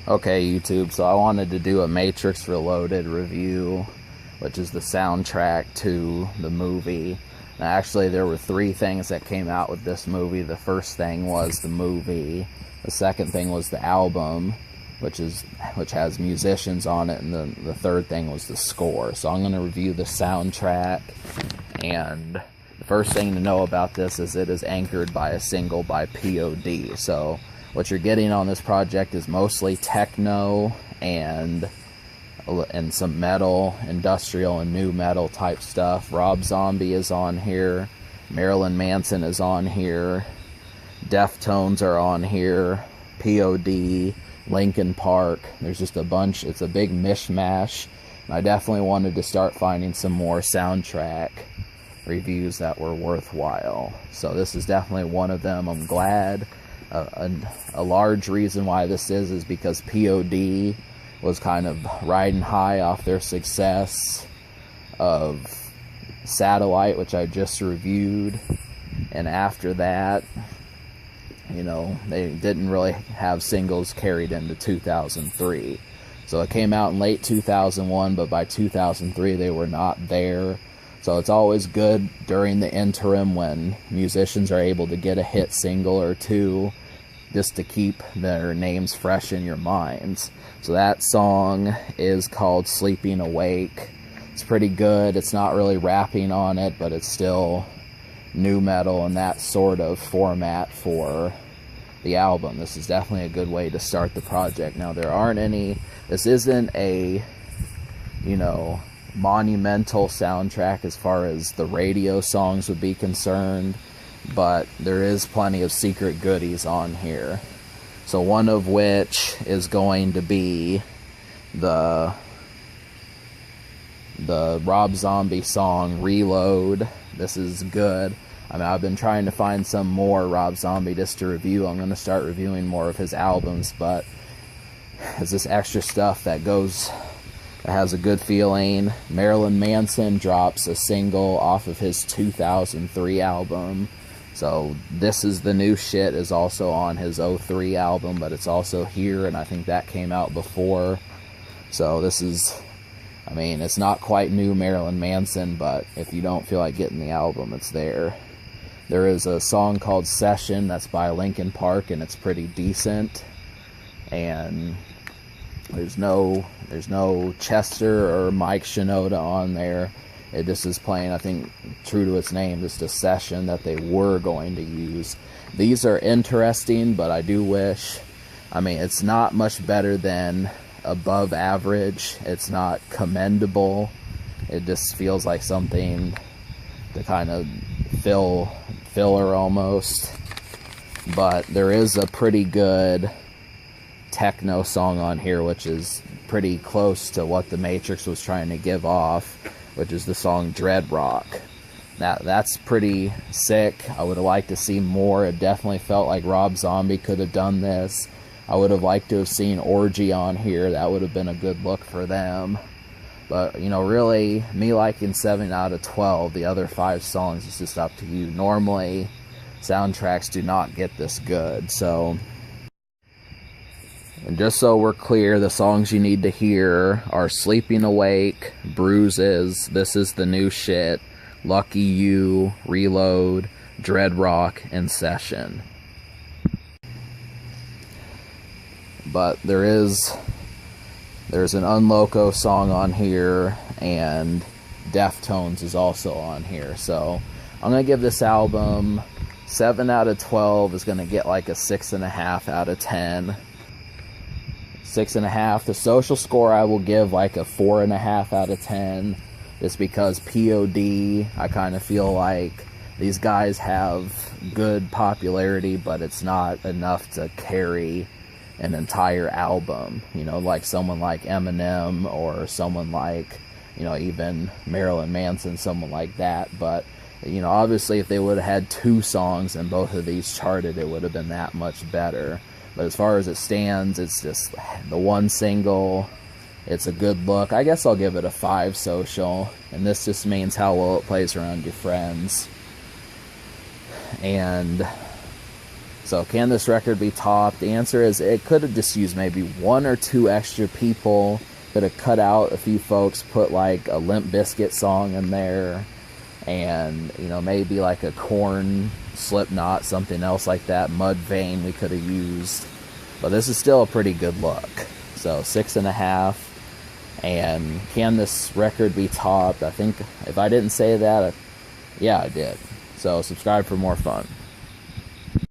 Okay, YouTube, so I wanted to do a Matrix Reloaded review, which is the soundtrack to the movie. Now, actually, there were three things that came out with this movie. The first thing was the movie. The second thing was the album, which has musicians on it, and the third thing was the score. So I'm going to review the soundtrack, and the first thing to know about this is it is anchored by a single by P.O.D. So what you're getting on this project is mostly techno and some metal, industrial and new metal type stuff. Rob Zombie is on here, Marilyn Manson is on here, Deftones are on here, P.O.D., Linkin Park. There's just a bunch. It's a big mishmash. And I definitely wanted to start finding some more soundtrack reviews that were worthwhile. So this is definitely one of them. I'm glad. A large reason why this is because P.O.D. was kind of riding high off their success of Satellite, which I just reviewed, and after that, you know, they didn't really have singles carried into 2003. So it came out in late 2001, but by 2003 they were not there. So it's always good during the interim when musicians are able to get a hit single or two, just to keep their names fresh in your minds. So that song is called Sleeping Awake. It's pretty good. It's not really rapping on it, but it's still new metal and that sort of format for the album. This is definitely a good way to start the project. Now, this isn't a, you know, monumental soundtrack as far as the radio songs would be concerned, but there is plenty of secret goodies on here. So one of which is going to be the Rob Zombie song Reload. This is good. I mean, I've been trying to find some more Rob Zombie just to review. I'm going to start reviewing more of his albums, but there's this extra stuff that has a good feeling. Marilyn Manson drops a single off of his 2003 album. So This Is the New Shit is also on his 2003 album, but it's also here, and I think that came out before. So this is, I mean, it's not quite new Marilyn Manson, but if you don't feel like getting the album, it's there. There is a song called Session that's by Linkin Park, and it's pretty decent. And there's no Chester or Mike Shinoda on there. It just is playing, I think, true to its name, just a session that they were going to use. These are interesting, but I do wish, I mean, it's not much better than above average. It's not commendable. It just feels like something to kind of filler almost. But there is a pretty good techno song on here, which is pretty close to what the Matrix was trying to give off, which is the song Dread Rock. Now, that's pretty sick. I would have liked to see more. It definitely felt like Rob Zombie could have done this. I would have liked to have seen Orgy on here. That would have been a good look for them. But, you know, really, me liking 7 out of 12, the other 5 songs is just up to you. Normally, soundtracks do not get this good, so... And just so we're clear, the songs you need to hear are Sleeping Awake, Bruises, This Is the New Shit, Lucky You, Reload, Dread Rock, and Session. But there's an Unloco song on here, and Deftones is also on here. So I'm going to give this album 7 out of 12 is going to get like a 6.5 out of 10. 6.5. The social score I will give like a 4.5 out of 10, just because P.O.D. I kind of feel like these guys have good popularity, but it's not enough to carry an entire album. You know, like someone like Eminem or someone like, you know, even Marilyn Manson, someone like that. But, you know, obviously if they would have had 2 songs and both of these charted, it would have been that much better. But as far as it stands, it's just the one single. It's a good look. I guess I'll give it a 5 social. And this just means how well it plays around your friends. And So can this record be topped? The answer is it could have just used maybe 1 or 2 extra people. Could have cut out a few folks, put like a Limp Bizkit song in there, and you know, maybe like a Korn, Slipknot, something else like that. Mudvayne we could have used, but this is still a pretty good look. So 6.5. And can this record be topped? I think if I didn't say that, yeah, I did. So subscribe for more fun.